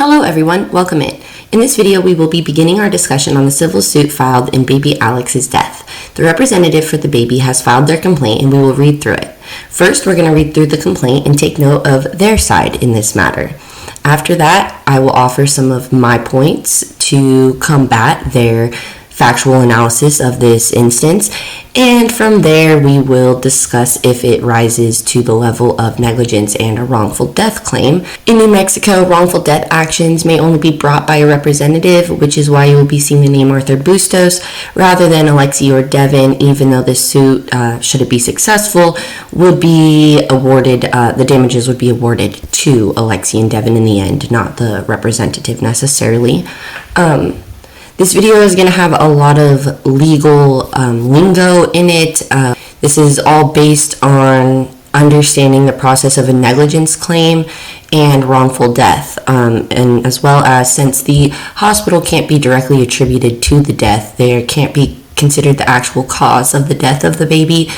Hello everyone, welcome in. In this video, we will be beginning our discussion on the civil suit filed in baby Alex's death. The representative for the baby has filed their complaint and we will read through it. First, we're going to read through the complaint and take note of their side in this matter. After that, I will offer some of my points to combat their factual analysis of this instance, and from there we will discuss if it rises to the level of negligence and a wrongful death claim. In New Mexico, wrongful death actions may only be brought by a representative, which is why you will be seeing the name Arthur Bustos rather than Alexee or Devin, even though this suit, should it be successful, would be awarded, the damages would be awarded to Alexee and Devin in the end, not the representative necessarily. This video is going to have a lot of legal lingo in it. This is all based on understanding the process of a negligence claim and wrongful death. And as well as, since the hospital can't be directly attributed to the death, there can't be considered the actual cause of the death of the baby.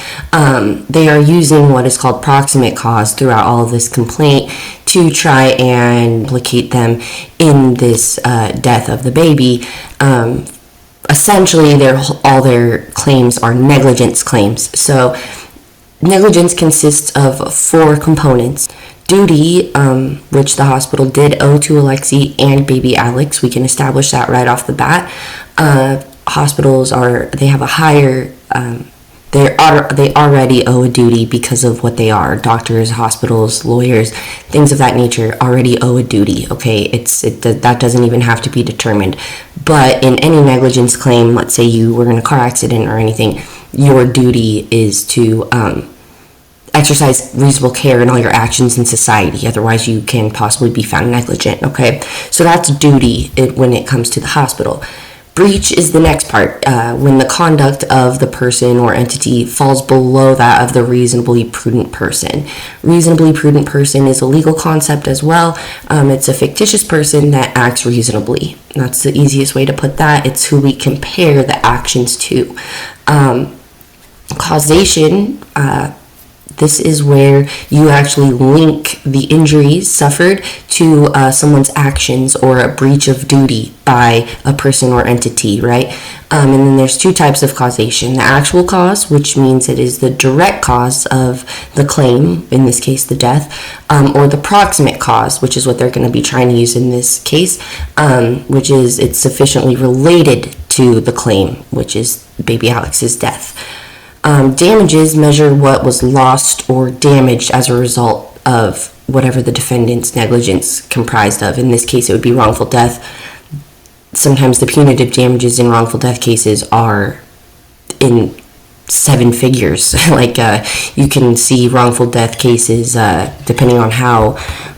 They are using what is called proximate cause throughout all of this complaint to try and implicate them in this death of the baby. Essentially, all their claims are negligence claims. So negligence consists of four components. Duty, which the hospital did owe to Alexee and baby Alex. We can establish that right off the bat. Hospitals they have a higher, they already owe a duty because of what they are. Doctors, hospitals, lawyers, things of that nature already owe a duty. Okay, that doesn't even have to be determined. But in any negligence claim, let's say you were in a car accident or anything, your duty is to exercise reasonable care in all your actions in society. Otherwise, you can possibly be found negligent. Okay, so that's duty when it comes to the hospital. Breach is the next part, when the conduct of the person or entity falls below that of the reasonably prudent person. Reasonably prudent person is a legal concept as well. It's a fictitious person that acts reasonably. That's the easiest way to put that. It's who we compare the actions to. Causation, this is where you actually link the injuries suffered to someone's actions or a breach of duty by a person or entity, right? And then there's two types of causation. The actual cause, which means it is the direct cause of the claim, in this case the death, or the proximate cause, which is what they're going to be trying to use in this case, which is it's sufficiently related to the claim, which is baby Alex's death. Damages measure what was lost or damaged as a result of whatever the defendant's negligence comprised of. In this case, it would be wrongful death. Sometimes the punitive damages in wrongful death cases are in 7 figures. You can see wrongful death cases, depending on how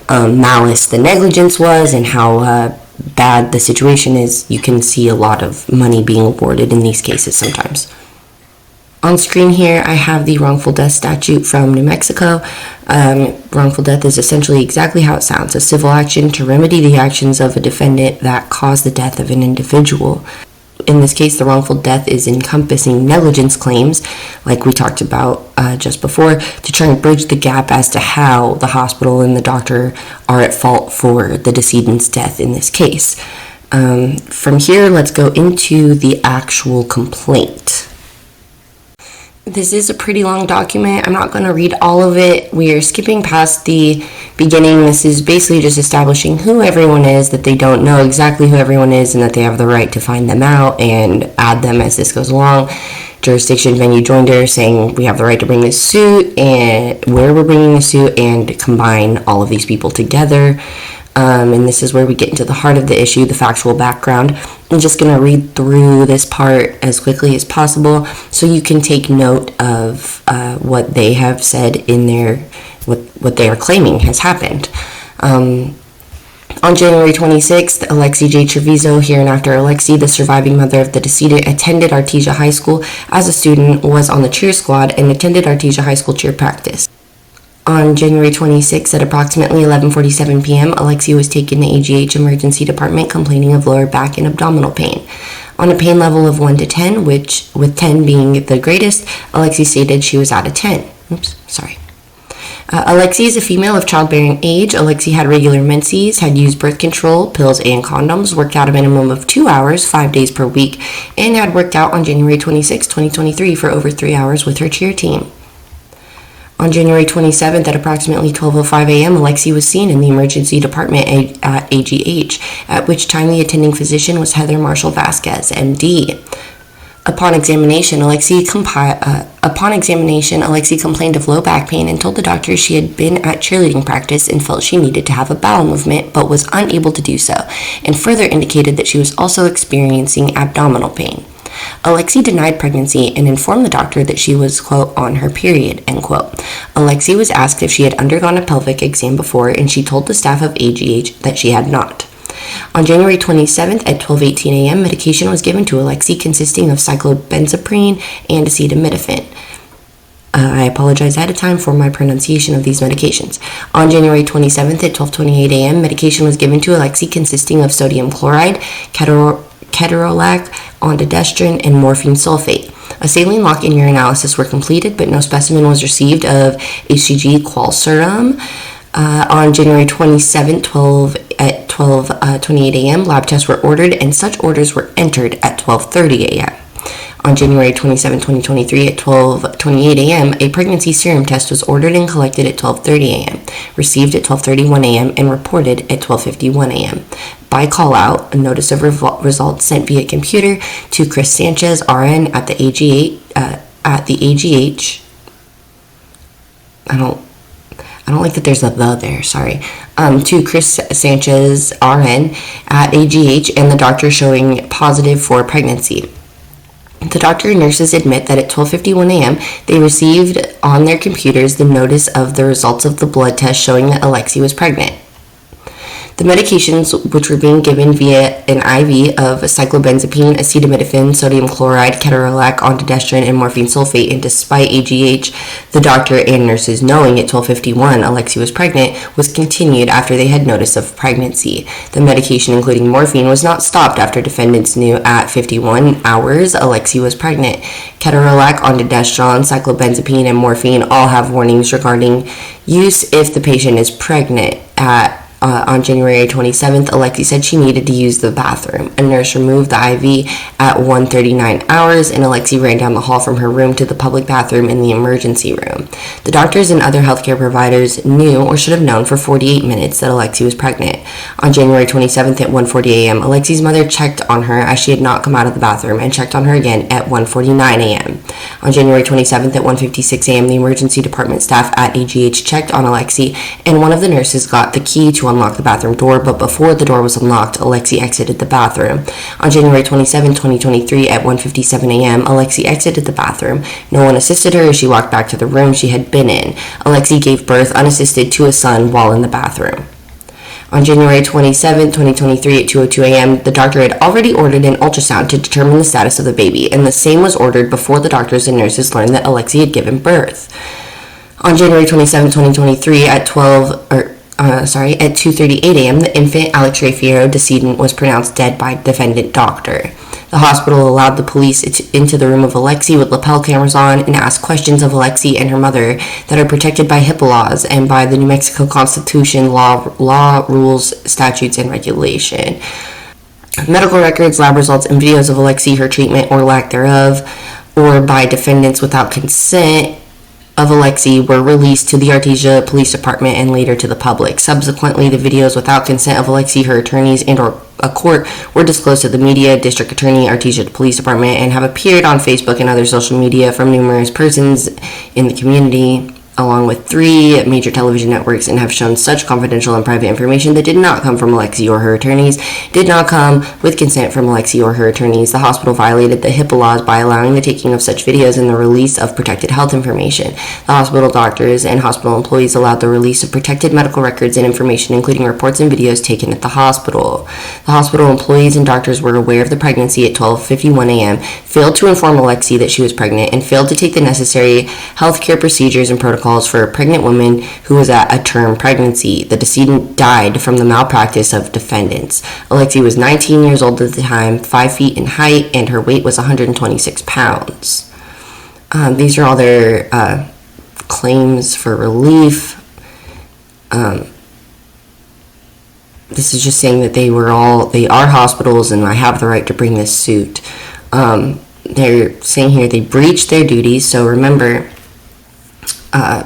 malice the negligence was and how bad the situation is, you can see a lot of money being awarded in these cases sometimes. On screen here, I have the wrongful death statute from New Mexico. Wrongful death is essentially exactly how it sounds: a civil action to remedy the actions of a defendant that caused the death of an individual. In this case, the wrongful death is encompassing negligence claims, like we talked about just before, to try and bridge the gap as to how the hospital and the doctor are at fault for the decedent's death in this case. From here, let's go into the actual complaint. This is a pretty long document. I'm not going to read all of it. We are skipping past the beginning. This is basically just establishing who everyone is, that they don't know exactly who everyone is, and that they have the right to find them out and add them as this goes along. Jurisdiction, venue, joinder, saying we have the right to bring this suit and where we're bringing the suit and combine all of these people together. And this is where we get into the heart of the issue, the factual background. I'm just going to read through this part as quickly as possible so you can take note of what they have said in what they are claiming has happened. On January 26th, Alexee J. Trevizo, hereinafter Alexee, the surviving mother of the decedent, attended Artesia High School as a student, was on the cheer squad, and attended Artesia High School cheer practice. On January 26th at approximately 11:47 p.m., Alexee was taken to AGH Emergency Department complaining of lower back and abdominal pain. On a pain level of 1 to 10, with 10 being the greatest, Alexee stated she was at a 10. Alexee is a female of childbearing age. Alexee had regular menses, had used birth control, pills, and condoms, worked out a minimum of 2 hours, 5 days per week, and had worked out on January 26, 2023 for over 3 hours with her cheer team. On January 27th at approximately 12:05 a.m., Alexee was seen in the emergency department at AGH, at which time the attending physician was Heather Marshall Vasquez, MD. Upon examination, Alexee complained of low back pain and told the doctor she had been at cheerleading practice and felt she needed to have a bowel movement but was unable to do so, and further indicated that she was also experiencing abdominal pain. Alexee denied pregnancy and informed the doctor that she was, quote, on her period, end quote. Alexee was asked if she had undergone a pelvic exam before, and she told the staff of AGH that she had not. On January 27th at 12:18 a.m., medication was given to Alexee consisting of cyclobenzaprine and acetaminophen. I apologize ahead of time for my pronunciation of these medications. On January 27th at 12:28 a.m., medication was given to Alexee consisting of sodium chloride, ketorolac, ondansetron, and morphine sulfate. A saline lock and urinalysis were completed, but no specimen was received of HCG qualserum. On January 27th, 12:28 a.m., lab tests were ordered, and such orders were entered at 12:30 a.m. On January 27, 2023, at 12:28 a.m., a pregnancy serum test was ordered and collected at 12:30 a.m., received at 12:31 a.m., and reported at 12:51 a.m. By call-out, a notice of results sent via computer to Chris Sanchez, RN, at the AGH. I don't like that there's a "the" there, sorry. To Chris Sanchez, RN, at AGH, and the doctor showing positive for pregnancy. The doctor and nurses admit that at 12:51 a.m., they received on their computers the notice of the results of the blood test showing that Alexee was pregnant. The medications, which were being given via an IV of cyclobenzapine, acetaminophen, sodium chloride, ketorolac, ondansetron, and morphine sulfate, and despite AGH, the doctor and nurses knowing at 12:51 Alexee was pregnant, was continued after they had notice of pregnancy. The medication, including morphine, was not stopped after defendants knew at 51 hours Alexee was pregnant. Ketorolac, ondansetron, cyclobenzapine, and morphine all have warnings regarding use if the patient is pregnant. On January 27th, Alexee said she needed to use the bathroom. A nurse removed the IV at 1:39 hours, and Alexee ran down the hall from her room to the public bathroom in the emergency room. The doctors and other healthcare providers knew or should have known for 48 minutes that Alexee was pregnant. On January 27th at 1:40 a.m., Alexee's mother checked on her as she had not come out of the bathroom and checked on her again at 1:49 a.m. On January 27th at 1:56 a.m., the emergency department staff at AGH checked on Alexee, and one of the nurses got the key to unlock the bathroom door, but before the door was unlocked, Alexee exited the bathroom. On January 27, 2023 at 1:57 a.m., Alexee exited the bathroom. No one assisted her as she walked back to the room she had been in. Alexee gave birth unassisted to a son while in the bathroom. On January 27, 2023 at 2:02 a.m., the doctor had already ordered an ultrasound to determine the status of the baby, and the same was ordered before the doctors and nurses learned that Alexee had given birth. On January 27, 2023 at 2:38 a.m., the infant Alexee Trevizo decedent was pronounced dead by defendant doctor. The hospital allowed the police into the room of Alexee with lapel cameras on and asked questions of Alexee and her mother that are protected by HIPAA laws and by the New Mexico Constitution, law, rules, statutes, and regulation. Medical records, lab results, and videos of Alexee, her treatment or lack thereof, or by defendants without consent of Alexee were released to the Artesia Police Department and later to the public. Subsequently, the videos without consent of Alexee, her attorneys, and or a court were disclosed to the media, district attorney, Artesia Police Department, and have appeared on Facebook and other social media from numerous persons in the community, along with 3 major television networks, and have shown such confidential and private information that did not come from Alexee or her attorneys, did not come with consent from Alexee or her attorneys. The hospital violated the HIPAA laws by allowing the taking of such videos and the release of protected health information. The hospital doctors and hospital employees allowed the release of protected medical records and information, including reports and videos taken at the hospital. The hospital employees and doctors were aware of the pregnancy at 12:51 a.m., failed to inform Alexee that she was pregnant, and failed to take the necessary healthcare procedures and protocols for a pregnant woman who was at a term pregnancy. The decedent died from the malpractice of defendants. Alexee was 19 years old at the time, 5 feet in height, and her weight was 126 pounds. These are all their claims for relief. This is just saying that they are hospitals and I have the right to bring this suit. They're saying here they breached their duties. So remember,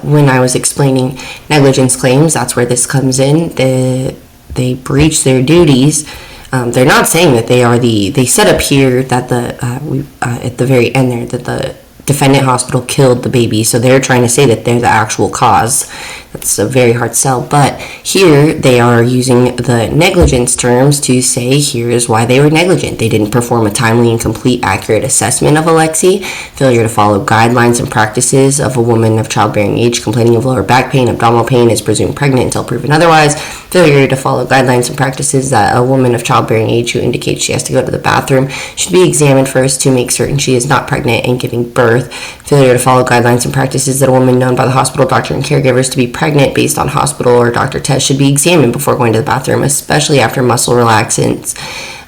when I was explaining negligence claims, that's where this comes in. They breached their duties. They're not saying that they set up here that at the very end there, that the defendant hospital killed the baby, so they're trying to say that they're the actual cause. That's a very hard sell, but here they are using the negligence terms to say here's why they were negligent. They didn't perform a timely and complete accurate assessment of Alexee, failure to follow guidelines and practices of a woman of childbearing age complaining of lower back pain, abdominal pain, is presumed pregnant until proven otherwise, failure to follow guidelines and practices that a woman of childbearing age who indicates she has to go to the bathroom should be examined first to make certain she is not pregnant and giving birth, failure to follow guidelines and practices that a woman known by the hospital doctor and caregivers to be pregnant based on hospital or doctor tests should be examined before going to the bathroom, especially after muscle relaxants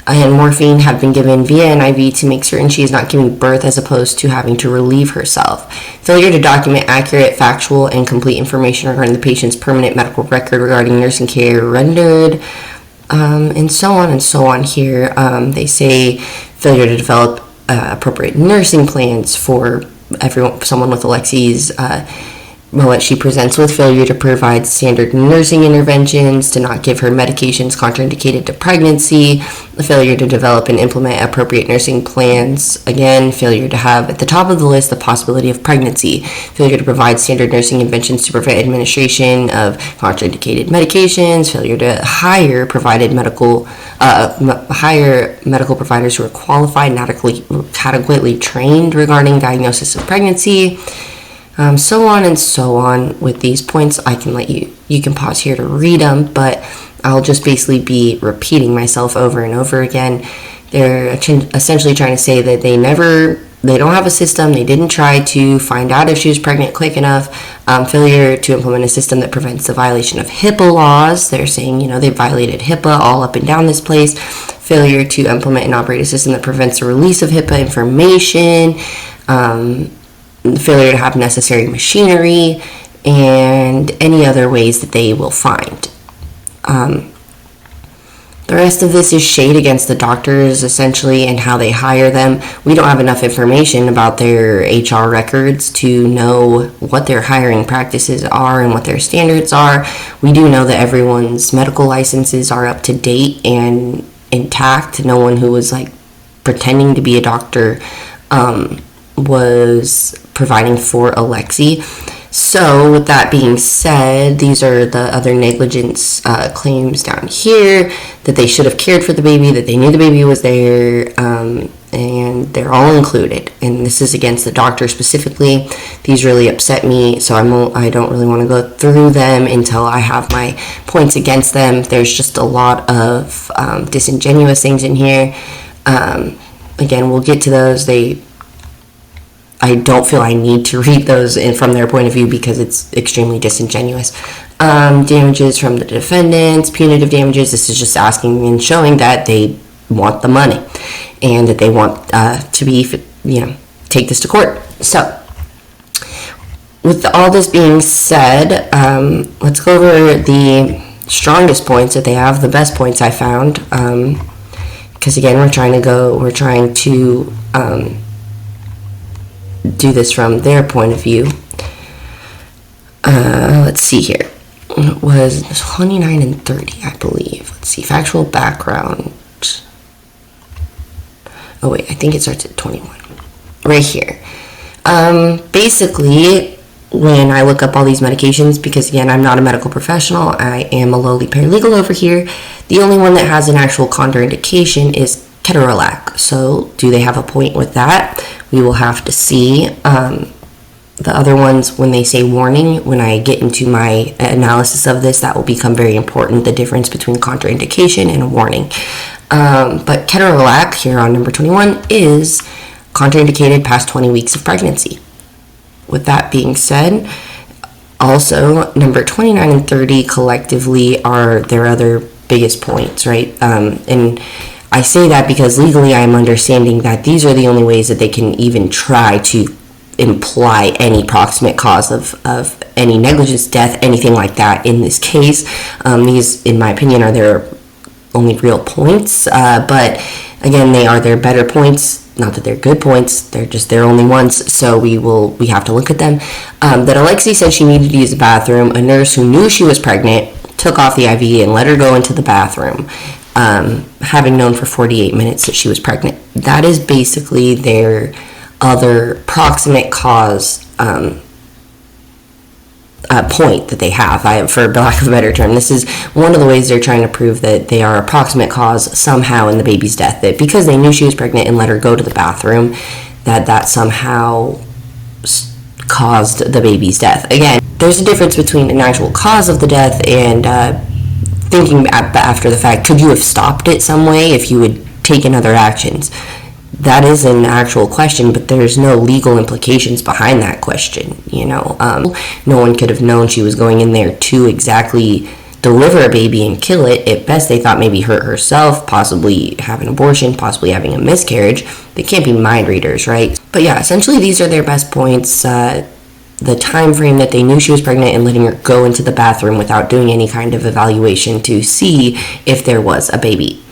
and morphine have been given via an IV to make certain she is not giving birth as opposed to having to relieve herself. Failure to document accurate, factual, and complete information regarding the patient's permanent medical record regarding nursing care rendered, and so on here. They say failure to develop appropriate nursing plans for someone with Alexee's what she presents with, failure to provide standard nursing interventions, to not give her medications contraindicated to pregnancy, failure to develop and implement appropriate nursing plans, again, failure to have at the top of the list the possibility of pregnancy, failure to provide standard nursing interventions to prevent administration of contraindicated medications, failure to hire medical providers who are qualified and adequately trained regarding diagnosis of pregnancy. So on with these points. I can you can pause here to read them, but I'll just basically be repeating myself over and over again. They're essentially trying to say that they don't have a system, they didn't try to find out if she was pregnant quick enough, failure to implement a system that prevents the violation of HIPAA laws. They're saying, they violated HIPAA all up and down this place, failure to implement and operate a system that prevents the release of HIPAA information, failure to have necessary machinery, and any other ways that they will find. The rest of this is shade against the doctors, essentially, and how they hire them. We don't have enough information about their HR records to know what their hiring practices are and what their standards are. We do know that everyone's medical licenses are up to date and intact. No one who was pretending to be a doctor was providing for Alexee. So with that being said, these are the other negligence claims down here, that they should have cared for the baby, that they knew the baby was there, and they're all included. And this is against the doctor specifically. These really upset me, so I don't really want to go through them until I have my points against them. There's just a lot of disingenuous things in here. Again, we'll get to those. I don't feel I need to read those from their point of view because it's extremely disingenuous. Damages from the defendants, punitive damages. This is just asking and showing that they want the money and that they want to take this to court. So, with all this being said, let's go over the strongest points that they have, the best points I found. Because again, we're trying to do this from their point of view. Let's see here. It was 29 and 30, I believe. Let's see. Factual background. Oh, wait. I think it starts at 21. Right here. Basically, when I look up all these medications, because, again, I'm not a medical professional. I am a lowly paralegal over here. The only one that has an actual contraindication is ketorolac. So, do they have a point with that? We will have to see. The other ones, when they say warning, when I get into my analysis of this, that will become very important, the difference between contraindication and a warning. But ketorolac, here on number 21, is contraindicated past 20 weeks of pregnancy. With that being said, also, number 29 and 30 collectively are their other biggest points, right? And I say that because legally I am understanding that these are the only ways that they can even try to imply any proximate cause of any negligence, death, anything like that in this case. These, in my opinion, are their only real points, but again, they are their better points. Not that they're good points, they're just their only ones, so we have to look at them. That Alexee said she needed to use the bathroom. A nurse who knew she was pregnant took off the IV and let her go into the bathroom, having known for 48 minutes that she was pregnant. That is basically their other proximate cause point that they have, for lack of a better term. This is one of the ways they're trying to prove that they are a proximate cause somehow in the baby's death, that because they knew she was pregnant and let her go to the bathroom, that somehow caused the baby's death. Again, there's a difference between an actual cause of the death and thinking after the fact, could you have stopped it some way if you had taken other actions? That is an actual question, but there's no legal implications behind that question, No one could have known she was going in there to exactly deliver a baby and kill it. At best, they thought maybe hurt herself, possibly have an abortion, possibly having a miscarriage. They can't be mind readers, right? But yeah, essentially these are their best points. The time frame that they knew she was pregnant and letting her go into the bathroom without doing any kind of evaluation to see if there was a baby.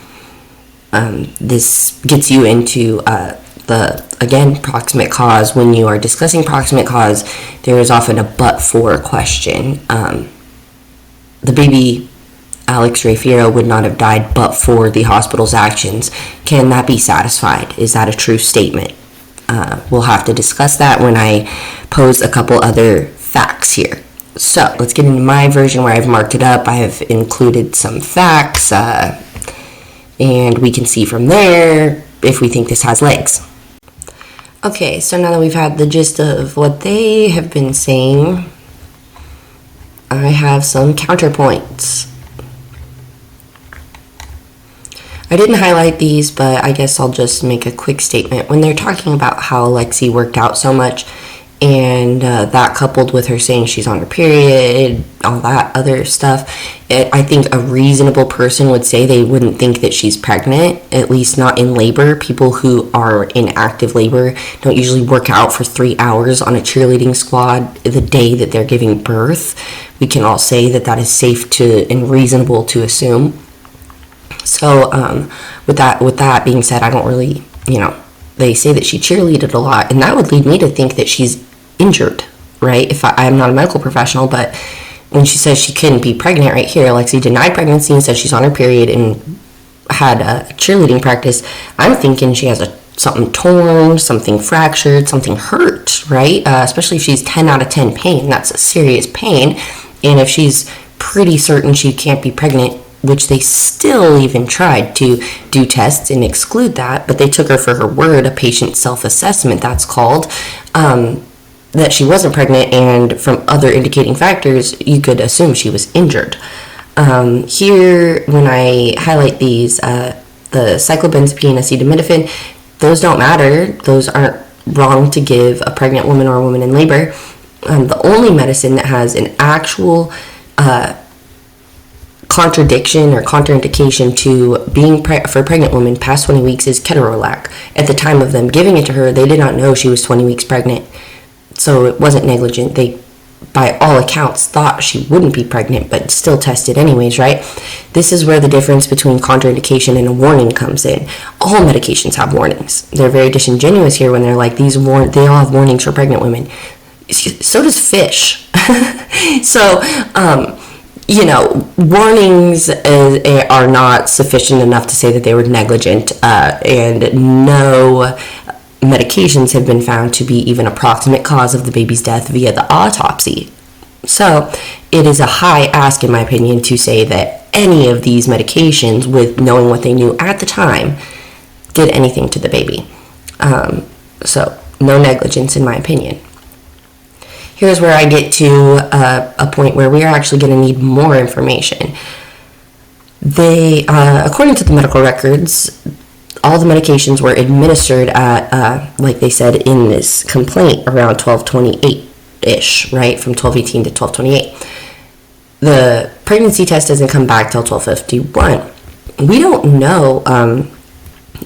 This gets you into again, proximate cause. When you are discussing proximate cause, there is often a but-for question. The baby, Alexee Trevizo, would not have died but for the hospital's actions. Can that be satisfied? Is that a true statement? We'll have to discuss that when I pose a couple other facts here. So let's get into my version where I've marked it up. I have included some facts, and we can see from there if we think this has legs. Okay, so now that we've had the gist of what they have been saying, I have some counterpoints. I didn't highlight these, but I guess I'll just make a quick statement. When they're talking about how Alexee worked out so much, and that coupled with her saying she's on her period, all that other stuff, I think a reasonable person would say they wouldn't think that she's pregnant, at least not in labor. People who are in active labor don't usually work out for 3 hours on a cheerleading squad the day that they're giving birth. We can all say that is safe to and reasonable to assume. So with that being said, I don't really, they say that she cheerleaded a lot, and that would lead me to think that she's injured, right? If I'm not a medical professional, but when she says she couldn't be pregnant right here, Alexee denied pregnancy and says she's on her period and had a cheerleading practice, I'm thinking she has something torn, something fractured, something hurt, right? Especially if she's 10 out of 10 pain. That's a serious pain. And if she's pretty certain she can't be pregnant, which they still even tried to do tests and exclude that, but they took her for her word, a patient self-assessment that's called, that she wasn't pregnant, and from other indicating factors, you could assume she was injured. Here, when I highlight these, the cyclobenzapine, acetaminophen, those don't matter. Those aren't wrong to give a pregnant woman or a woman in labor. The only medicine that has an actual contradiction or contraindication to being for a pregnant woman past 20 weeks is ketorolac. At the time of them giving it to her, they did not know she was 20 weeks pregnant, so it wasn't negligent. They, by all accounts, thought she wouldn't be pregnant, but still tested anyways, right? This is where the difference between contraindication and a warning comes in. All medications have warnings. They're very disingenuous here when they're like, they all have warnings for pregnant women. So does fish. So, warnings are not sufficient enough to say that they were negligent, and no medications have been found to be even a proximate cause of the baby's death via the autopsy. So it is a high ask, in my opinion, to say that any of these medications, with knowing what they knew at the time, did anything to the baby. So no negligence, in my opinion. Here's where I get to a point where we are actually going to need more information. They, according to the medical records, all the medications were administered at, like they said in this complaint, around 12:28-ish, right? From 12:18 to 12:28. The pregnancy test doesn't come back till 12:51. We don't know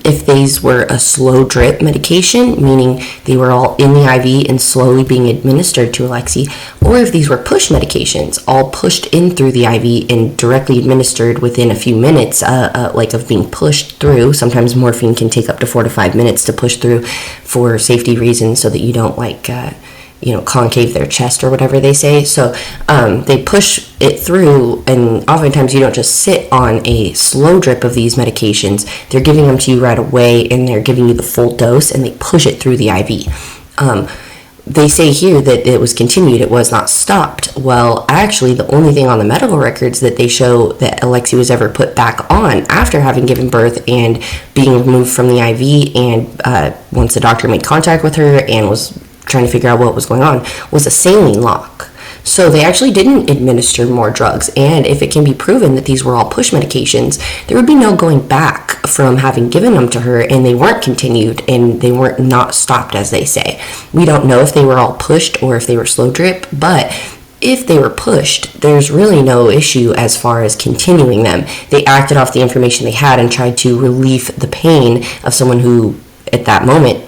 If these were a slow drip medication, meaning they were all in the IV and slowly being administered to Alexee, or if these were push medications, all pushed in through the IV and directly administered within a few minutes, like of being pushed through. Sometimes morphine can take up to 4 to 5 minutes to push through for safety reasons, so that you don't concave their chest or whatever they say. So they push it through, and oftentimes you don't just sit on a slow drip of these medications. They're giving them to you right away, and they're giving you the full dose, and they push it through the IV. They say here that it was continued, it was not stopped. Well, actually, the only thing on the medical records that they show that Alexee was ever put back on after having given birth and being removed from the IV, and once the doctor made contact with her and was trying to figure out what was going on, was a saline lock. So they actually didn't administer more drugs, and if it can be proven that these were all push medications, there would be no going back from having given them to her, and they weren't continued, and they weren't not stopped, as they say. We don't know if they were all pushed or if they were slow drip, but if they were pushed, there's really no issue as far as continuing them. They acted off the information they had and tried to relieve the pain of someone who, at that moment,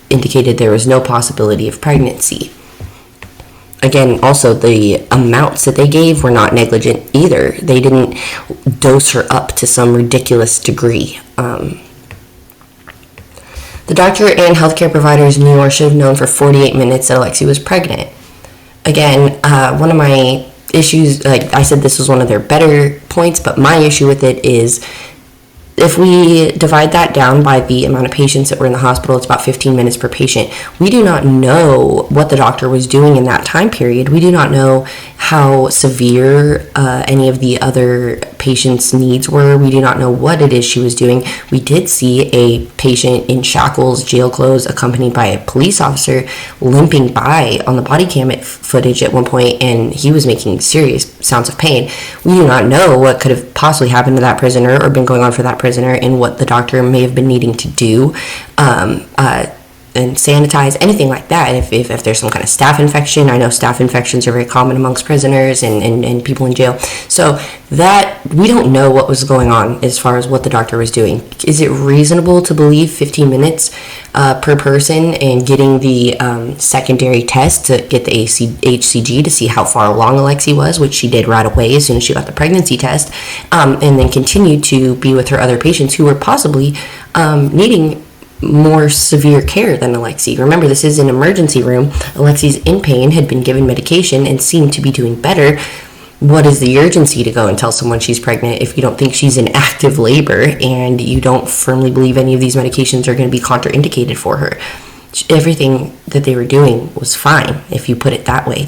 indicated there was no possibility of pregnancy. Again, also, the amounts that they gave were not negligent either. They didn't dose her up to some ridiculous degree. The doctor and healthcare providers knew or should have known for 48 minutes that Alexee was pregnant. Again, one of my issues, like I said, this was one of their better points, but my issue with it is, if we divide that down by the amount of patients that were in the hospital, it's about 15 minutes per patient. We do not know what the doctor was doing in that time period. We do not know how severe any of the other patients' needs were. We do not know what it is she was doing. We did see a patient in shackles, jail clothes, accompanied by a police officer, limping by on the body cam footage at one point, and he was making serious sounds of pain. We do not know what could have possibly happened to that prisoner or been going on for that prisoner, and what the doctor may have been needing to do and sanitize, anything like that. If there's some kind of staph infection, I know staph infections are very common amongst prisoners and people in jail. So that, we don't know what was going on as far as what the doctor was doing. Is it reasonable to believe 15 minutes per person, and getting the secondary test to get the HCG to see how far along Alexee was, which she did right away as soon as she got the pregnancy test, and then continued to be with her other patients who were possibly needing more severe care than Alexee. Remember, this is an emergency room. Alexee's in pain, had been given medication, and seemed to be doing better. What is the urgency to go and tell someone she's pregnant if you don't think she's in active labor and you don't firmly believe any of these medications are going to be contraindicated for her? Everything that they were doing was fine, if you put it that way.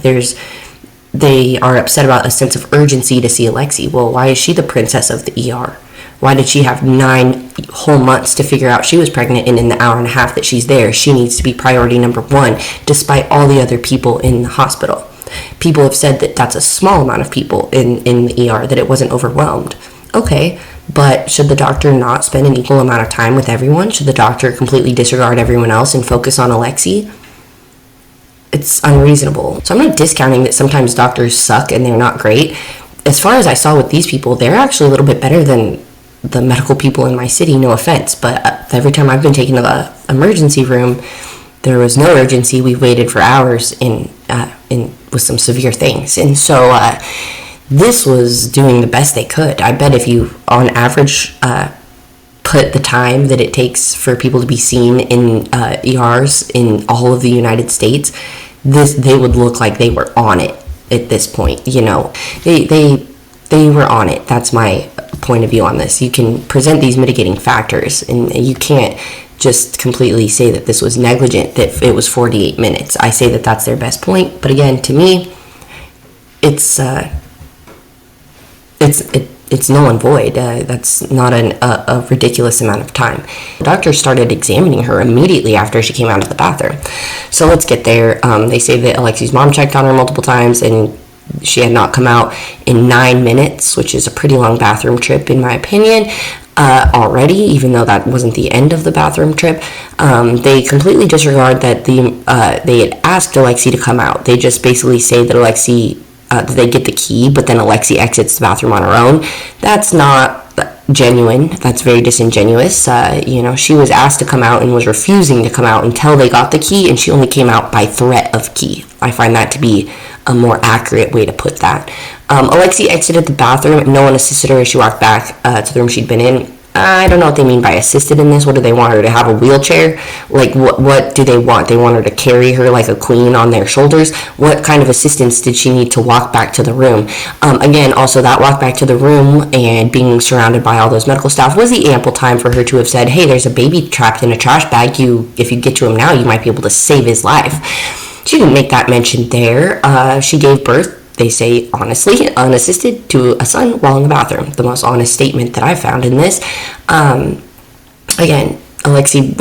They are upset about a sense of urgency to see Alexee. Well, why is she the princess of the ER? Why did she have 9 whole months to figure out she was pregnant, and in the hour and a half that she's there, she needs to be priority number 1, despite all the other people in the hospital? People have said that that's a small amount of people in the ER, that it wasn't overwhelmed. Okay, but should the doctor not spend an equal amount of time with everyone? Should the doctor completely disregard everyone else and focus on Alexee? It's unreasonable. So I'm not discounting that sometimes doctors suck and they're not great. As far as I saw with these people, they're actually a little bit better than the medical people in my city, no offense, but every time I've been taken to the emergency room, there was no urgency. We waited for hours in with some severe things, and so this was doing the best they could. I bet if you, on average, put the time that it takes for people to be seen in ERs in all of the United States, they would look like they were on it at this point. You know, they were on it. That's my point of view on this. You can present these mitigating factors, and you can't just completely say that this was negligent, that it was 48 minutes. I say that that's their best point, but again, to me, it's null and void. That's not a ridiculous amount of time. The doctor started examining her immediately after she came out of the bathroom. So let's get there. They say that Alexee's mom checked on her multiple times, and she had not come out in 9 minutes, which is a pretty long bathroom trip in my opinion. Already, even though that wasn't the end of the bathroom trip, they completely disregard that they had asked Alexee to come out. They just basically say that Alexee, that they get the key, but then Alexee exits the bathroom on her own. That's not genuine. That's very disingenuous. She was asked to come out and was refusing to come out until they got the key, and she only came out by threat of key. I find that to be a more accurate way to put that. Alexee exited the bathroom. No one assisted her as she walked back to the room she'd been in. I don't know what they mean by assisted in this. What do they want her to have, a wheelchair? Like, what do they want? They want her to carry her like a queen on their shoulders? What kind of assistance did she need to walk back to the room? Again, also that walk back to the room and being surrounded by all those medical staff was the ample time for her to have said, hey, there's a baby trapped in a trash bag. If you get to him now, you might be able to save his life. She didn't make that mention there. She gave birth, they say, honestly, unassisted to a son while in the bathroom. The most honest statement that I found in this. Again, Alexee,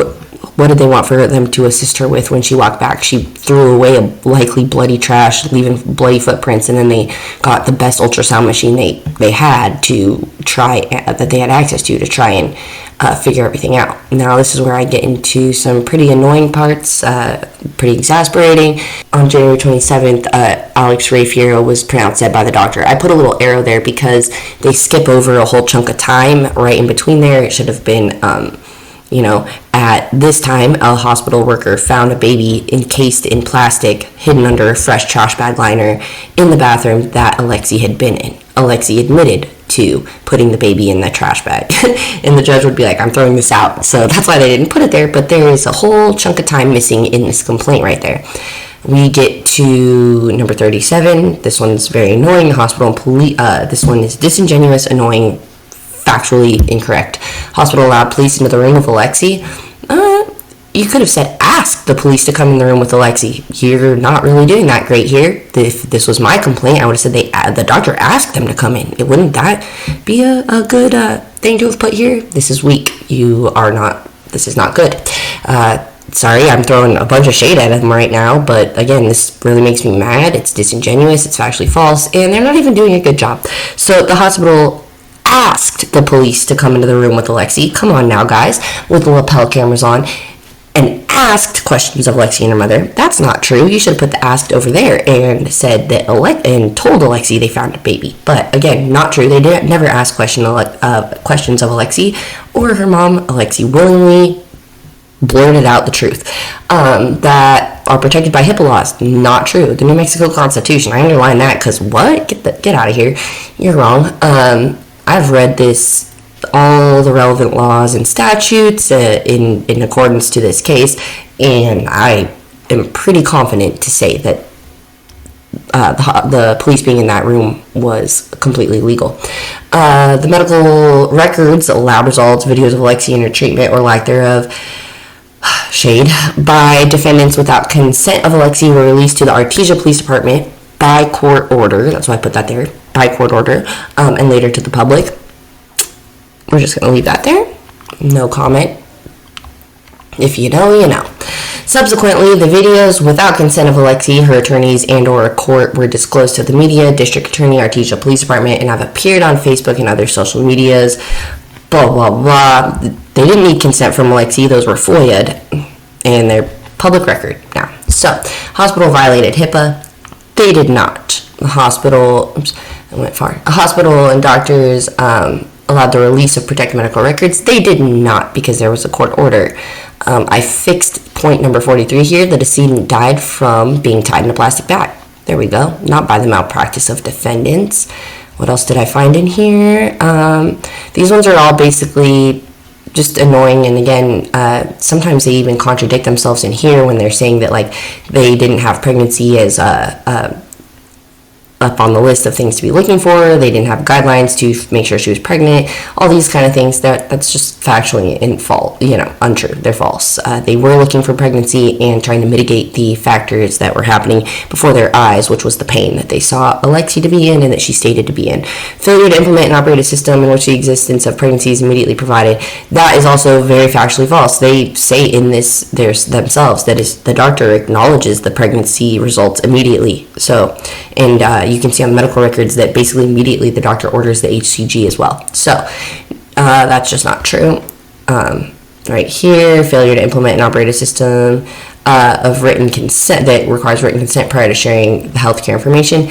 what did they want for them to assist her with when she walked back? She threw away a likely bloody trash, leaving bloody footprints, and then they got the best ultrasound machine they had to try, that they had access to try and figure everything out. Now, this is where I get into some pretty annoying parts, pretty exasperating. On January 27th, Alex Trevizo was pronounced dead by the doctor. I put a little arrow there because they skip over a whole chunk of time right in between there. It should have been, at this time, a hospital worker found a baby encased in plastic, hidden under a fresh trash bag liner in the bathroom that Alexee had been in. Alexee admitted to putting the baby in the trash bag. And the judge would be like, I'm throwing this out. So that's why they didn't put it there, but there is a whole chunk of time missing in this complaint right there. We get to number 37. This one's very annoying. The hospital and police, this one is disingenuous, annoying, factually incorrect. Hospital allowed police into the room with Alexee. You could have said, ask the police to come in the room with Alexee. You're not really doing that great here. If this was my complaint, I would have said the doctor asked them to come in. Wouldn't that be a good thing to have put here? This is weak. This is not good. Sorry, I'm throwing a bunch of shade at them right now, but again, this really makes me mad. It's disingenuous, it's factually false, and they're not even doing a good job. So the hospital asked the police to come into the room with Alexee. Come on now, guys, with the lapel cameras on, and asked questions of Alexee and her mother. That's not true. You should have put the asked over there and said that and told Alexee they found a baby. But again, not true. They never asked questions of Alexee or her mom. Alexee willingly blurted out the truth that are protected by HIPAA laws. Not true. The New Mexico Constitution. I underline that because what? Get out of here. You're wrong. I've read this, all the relevant laws and statutes in accordance to this case, and I am pretty confident to say that the police being in that room was completely legal. The medical records, lab results, videos of Alexee and her treatment or lack thereof, shade, by defendants without consent of Alexee were released to the Artesia Police Department by court order. That's why I put that there, by court order, and later to the public. We're just going to leave that there. No comment. If you know, you know. Subsequently, the videos without consent of Alexee, her attorneys, and or a court were disclosed to the media, district attorney, Artesia Police Department, and have appeared on Facebook and other social medias. Blah, blah, blah. They didn't need consent from Alexee. Those were FOIA'd, and they're public record now. So, hospital violated HIPAA. They did not. The hospital, I went far. A hospital and doctors allowed the release of protected medical records. They did not, because there was a court order. I fixed point number 43 here. The decedent died from being tied in a plastic bag. There we go. Not by the malpractice of defendants. What else did I find in here? These ones are all basically just annoying, and again, sometimes they even contradict themselves in here when they're saying that like they didn't have pregnancy as up on the list of things to be looking for. They didn't have guidelines to make sure she was pregnant. All these kind of things that's just factually untrue. They're false. They were looking for pregnancy and trying to mitigate the factors that were happening before their eyes, which was the pain that they saw Alexee to be in and that she stated to be in. Failure to implement and operate a system in which the existence of pregnancy is immediately provided. That is also very factually false. They say in this themselves that is the doctor acknowledges the pregnancy results immediately. So, and you can see on the medical records that basically immediately the doctor orders the HCG as well. So that's just not true. Right here, failure to implement and operate a system of written consent that requires written consent prior to sharing the healthcare information.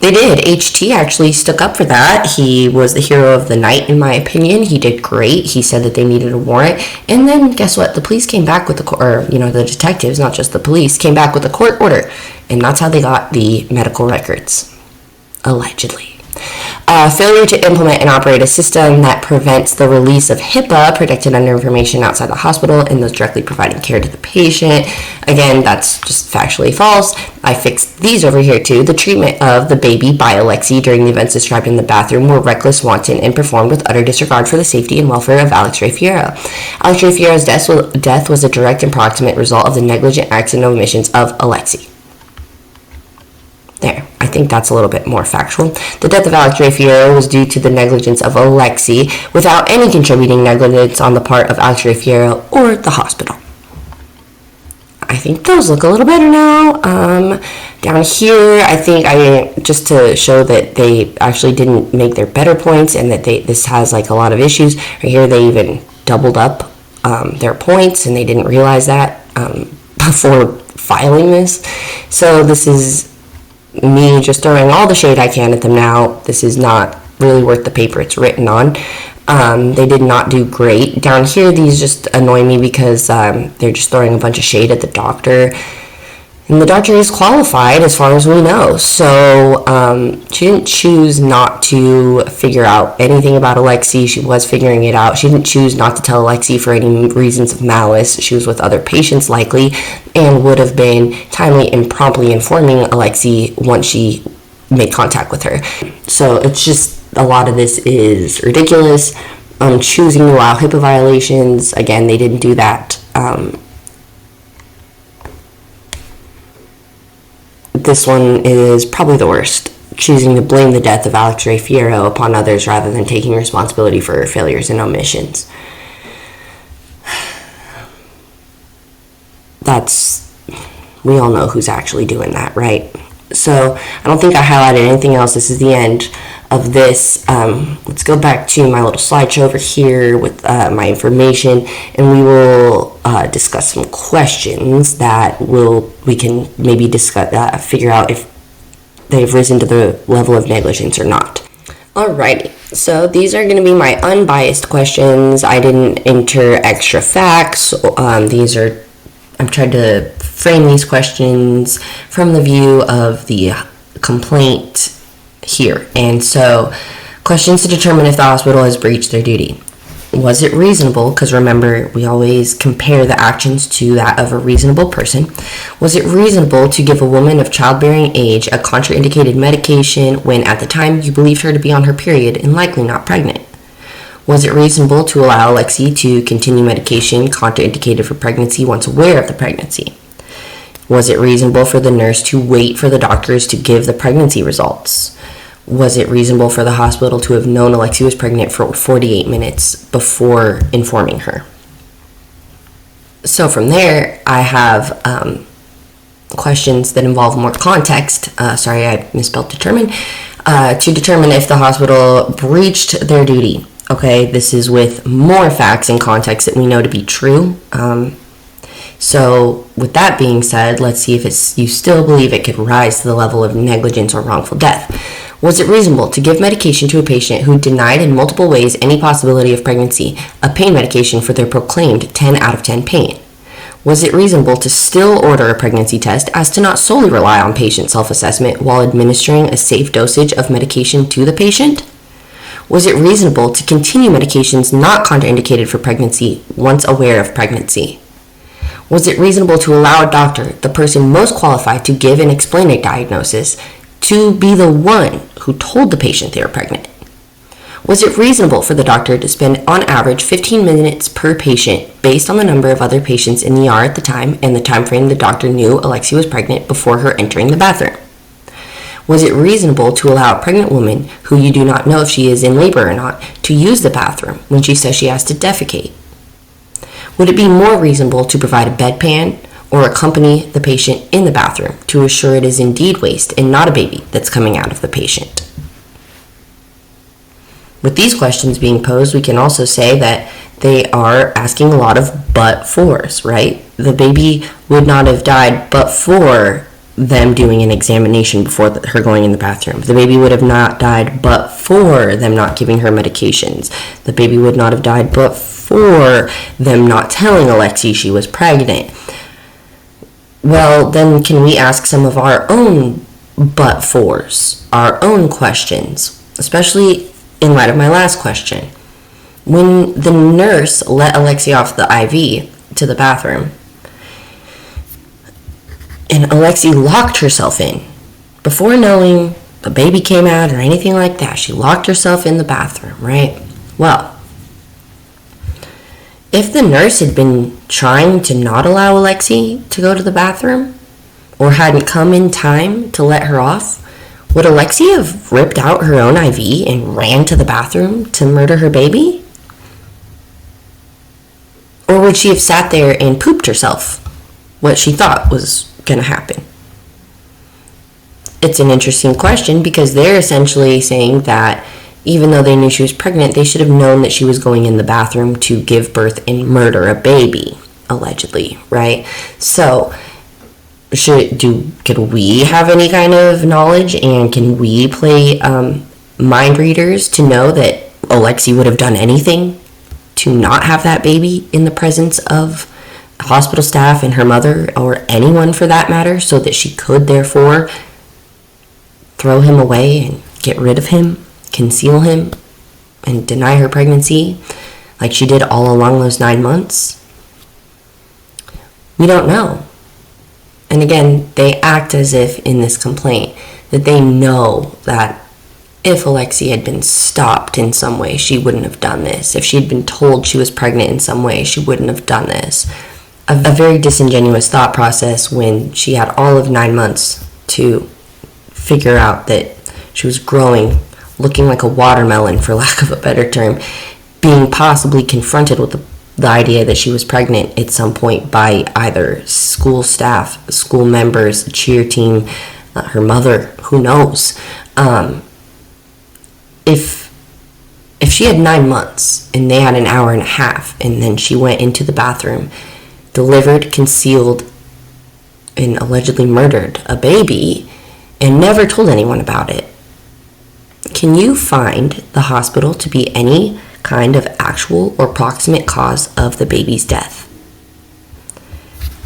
They did. HT actually stuck up for that. He was the hero of the night, in my opinion. He did great. He said that they needed a warrant. And then, guess what? The police came back with the detectives, not just the police, came back with a court order. And that's how they got the medical records. Allegedly. Failure to implement and operate a system that prevents the release of HIPAA, protected under information outside the hospital, and those directly providing care to the patient. Again, that's just factually false. I fixed these over here too. The treatment of the baby by Alexee during the events described in the bathroom were reckless, wanton, and performed with utter disregard for the safety and welfare of Alexee Trevizo. Alexee Trevizo's death was a direct and proximate result of the negligent acts and omissions of Alexee. There, I think that's a little bit more factual. The death of Alexee Trevizo was due to the negligence of Alexee, without any contributing negligence on the part of Alexee Trevizo or the hospital. I think those look a little better now. Down here, I think just to show that they actually didn't make their better points and that this has like a lot of issues. Right here, they even doubled up their points, and they didn't realize that before filing this. So this is me just throwing all the shade I can at them now. This is not really worth the paper it's written on. They did not do great. Down here, these just annoy me because they're just throwing a bunch of shade at the doctor. And the doctor is qualified as far as we know. So she didn't choose not to figure out anything about Alexee. She was figuring it out. She didn't choose not to tell Alexee for any reasons of malice. She was with other patients likely and would have been timely and promptly informing Alexee once she made contact with her. So it's just a lot of this is ridiculous. Choosing to allow HIPAA violations. Again, they didn't do that. This one is probably the worst. Choosing to blame the death of Alexee Trevizo upon others rather than taking responsibility for failures and omissions. We all know who's actually doing that, right? So I don't think I highlighted anything else. This is the end of this. Let's go back to my little slideshow over here with my information, and we will discuss some questions that we can maybe discuss, figure out if they've risen to the level of negligence or not. Alrighty, so these are going to be my unbiased questions. I didn't enter extra facts. I'm trying to frame these questions from the view of the complaint here. And so, questions to determine if the hospital has breached their duty. Was it reasonable? Because remember, we always compare the actions to that of a reasonable person. Was it reasonable to give a woman of childbearing age a contraindicated medication when at the time you believed her to be on her period and likely not pregnant? Was it reasonable to allow Alexee to continue medication contraindicated for pregnancy once aware of the pregnancy? Was it reasonable for the nurse to wait for the doctors to give the pregnancy results? Was it reasonable for the hospital to have known Alexee was pregnant for 48 minutes before informing her? So from there, I have questions that involve more context. Sorry, I misspelled determine. To determine if the hospital breached their duty. Okay, this is with more facts and context that we know to be true. So with that being said, let's see if you still believe it could rise to the level of negligence or wrongful death. Was it reasonable to give medication to a patient who denied in multiple ways any possibility of pregnancy, a pain medication for their proclaimed 10 out of 10 pain? Was it reasonable to still order a pregnancy test as to not solely rely on patient self-assessment while administering a safe dosage of medication to the patient? Was it reasonable to continue medications not contraindicated for pregnancy once aware of pregnancy? Was it reasonable to allow a doctor, the person most qualified to give and explain a diagnosis, to be the one who told the patient they were pregnant? Was it reasonable for the doctor to spend on average 15 minutes per patient based on the number of other patients in the ER at the time and the time frame the doctor knew Alexee was pregnant before her entering the bathroom? Was it reasonable to allow a pregnant woman, who you do not know if she is in labor or not, to use the bathroom when she says she has to defecate? Would it be more reasonable to provide a bedpan or accompany the patient in the bathroom to assure it is indeed waste and not a baby that's coming out of the patient? With these questions being posed, we can also say that they are asking a lot of but-fors, right? The baby would not have died but for them doing an examination before her going in the bathroom. The baby would have not died but for them not giving her medications. The baby would not have died but for them not telling Alexee she was pregnant. Well, then can we ask some of our own but-fors, our own questions, especially in light of my last question. When the nurse let Alexee off the IV to the bathroom, and Alexee locked herself in, before knowing the baby came out or anything like that, she locked herself in the bathroom, right? Well, if the nurse had been trying to not allow Alexee to go to the bathroom, or hadn't come in time to let her off, would Alexee have ripped out her own IV and ran to the bathroom to murder her baby? Or would she have sat there and pooped herself, what she thought was going to happen? It's an interesting question because they're essentially saying that even though they knew she was pregnant, they should have known that she was going in the bathroom to give birth and murder a baby, allegedly, right? So, could we have any kind of knowledge, and can we play mind readers to know that Alexee would have done anything to not have that baby in the presence of hospital staff and her mother, or anyone for that matter, so that she could therefore throw him away and get rid of him, conceal him, and deny her pregnancy like she did all along those 9 months? We don't know. And again, they act as if in this complaint that they know that if Alexee had been stopped in some way, she wouldn't have done this. If she had been told she was pregnant in some way, she wouldn't have done this. A very disingenuous thought process when she had all of 9 months to figure out that she was growing, looking like a watermelon, for lack of a better term, being possibly confronted with the idea that she was pregnant at some point by either school staff, school members, cheer team, her mother, who knows. If she had 9 months and they had an hour and a half, and then she went into the bathroom, delivered, concealed, and allegedly murdered a baby and never told anyone about it, can you find the hospital to be any kind of actual or proximate cause of the baby's death?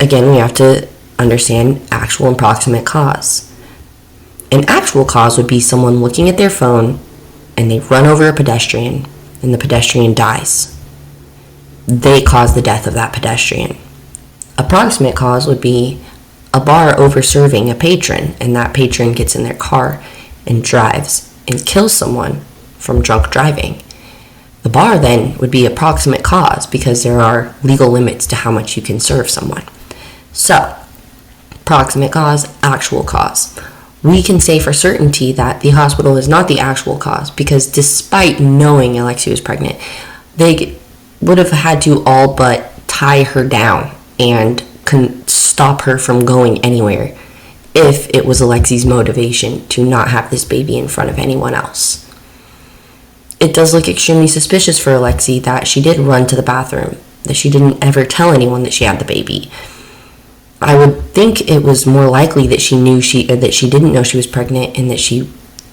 Again, we have to understand actual and proximate cause. An actual cause would be someone looking at their phone and they run over a pedestrian and the pedestrian dies. They caused the death of that pedestrian. A proximate cause would be a bar over-serving a patron, and that patron gets in their car and drives and kills someone from drunk driving. The bar then would be a proximate cause because there are legal limits to how much you can serve someone. So, proximate cause, actual cause. We can say for certainty that the hospital is not the actual cause because despite knowing Alexee was pregnant, they would have had to all but tie her down and stop her from going anywhere if it was Alexee's motivation to not have this baby in front of anyone else. It does look extremely suspicious for Alexee that she did run to the bathroom, that she didn't ever tell anyone that she had the baby. I would think it was more likely that she didn't know she was pregnant and that she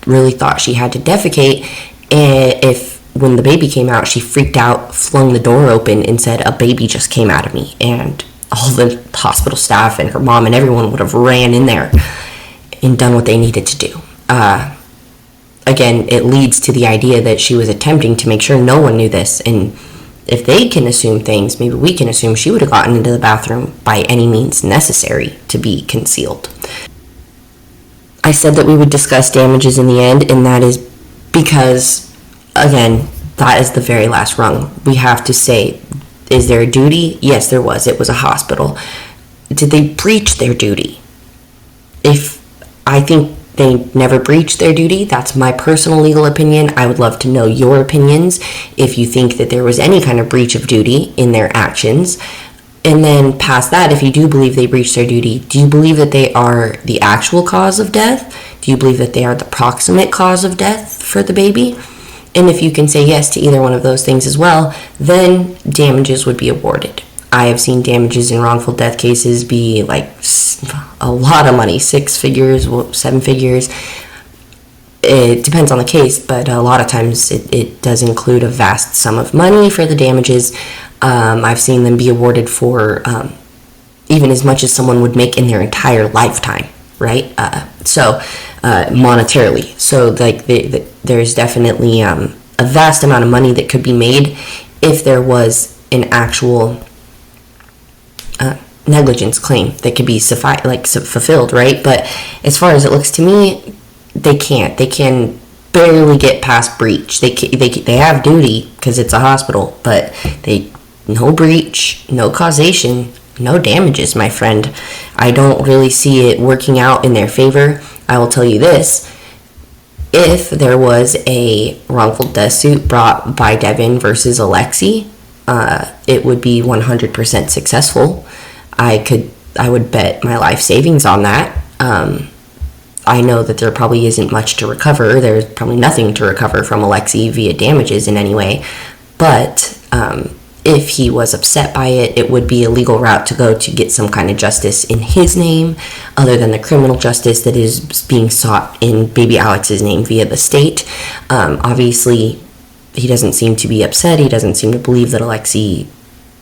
really thought she had to defecate, and if when the baby came out she freaked out, flung the door open and said, "A baby just came out of me," and all the hospital staff and her mom and everyone would have ran in there and done what they needed to do. Again, it leads to the idea that she was attempting to make sure no one knew this, and if they can assume things, maybe we can assume she would have gotten into the bathroom by any means necessary to be concealed. I said that we would discuss damages in the end, and that is because, again, that is the very last rung. We have to say, is there a duty? Yes, there was. It was a hospital. Did they breach their duty? I think they never breached their duty. That's my personal legal opinion. I would love to know your opinions if you think that there was any kind of breach of duty in their actions. And then past that, if you do believe they breached their duty, do you believe that they are the actual cause of death? Do you believe that they are the proximate cause of death for the baby? And if you can say yes to either one of those things as well, then damages would be awarded. I have seen damages in wrongful death cases be like a lot of money, 6 figures, 7 figures. It depends on the case, but a lot of times it does include a vast sum of money for the damages. I've seen them be awarded for even as much as someone would make in their entire lifetime, right? Monetarily. So like there's definitely a vast amount of money that could be made if there was an actual negligence claim that could be fulfilled, right? But as far as it looks to me, they can't. They can barely get past breach. They have duty because it's a hospital, but no breach, no causation, no damages, my friend. I don't really see it working out in their favor. I will tell you this. If there was a wrongful death suit brought by Devin versus Alexee, it would be 100% successful. I would bet my life savings on that. I know that there probably isn't much to recover. There's probably nothing to recover from Alexee via damages in any way. But if he was upset by it, it would be a legal route to go to get some kind of justice in his name, other than the criminal justice that is being sought in baby Alex's name via the state. Obviously, he doesn't seem to be upset. He doesn't seem to believe that Alexee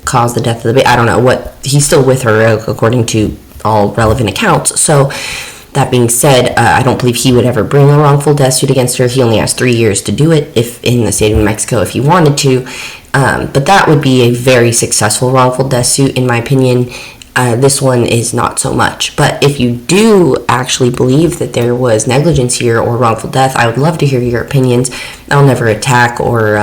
caused the death of the baby. I don't know what. He's still with her according to all relevant accounts. So that being said, I don't believe he would ever bring a wrongful death suit against her. He only has 3 years to do it if in the state of New Mexico if he wanted to. But that would be a very successful wrongful death suit, in my opinion. This one is not so much. But if you do actually believe that there was negligence here or wrongful death, I would love to hear your opinions. I'll never attack or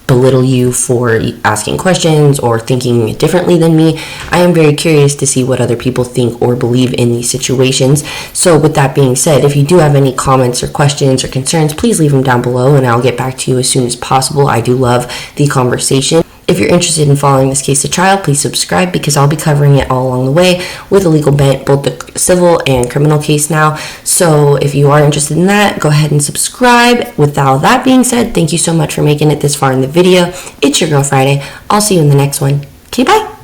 belittle you for asking questions or thinking differently than me. I am very curious to see what other people think or believe in these situations. So with that being said, if you do have any comments or questions or concerns, please leave them down below and I'll get back to you as soon as possible. I do love the conversation. If you're interested in following this case to trial, please subscribe because I'll be covering it all along the way with a legal bent, both the civil and criminal case now. So if you are interested in that, go ahead and subscribe. With all that being said, thank you so much for making it this far in the video. It's your girl Friday. I'll see you in the next one. Okay, bye.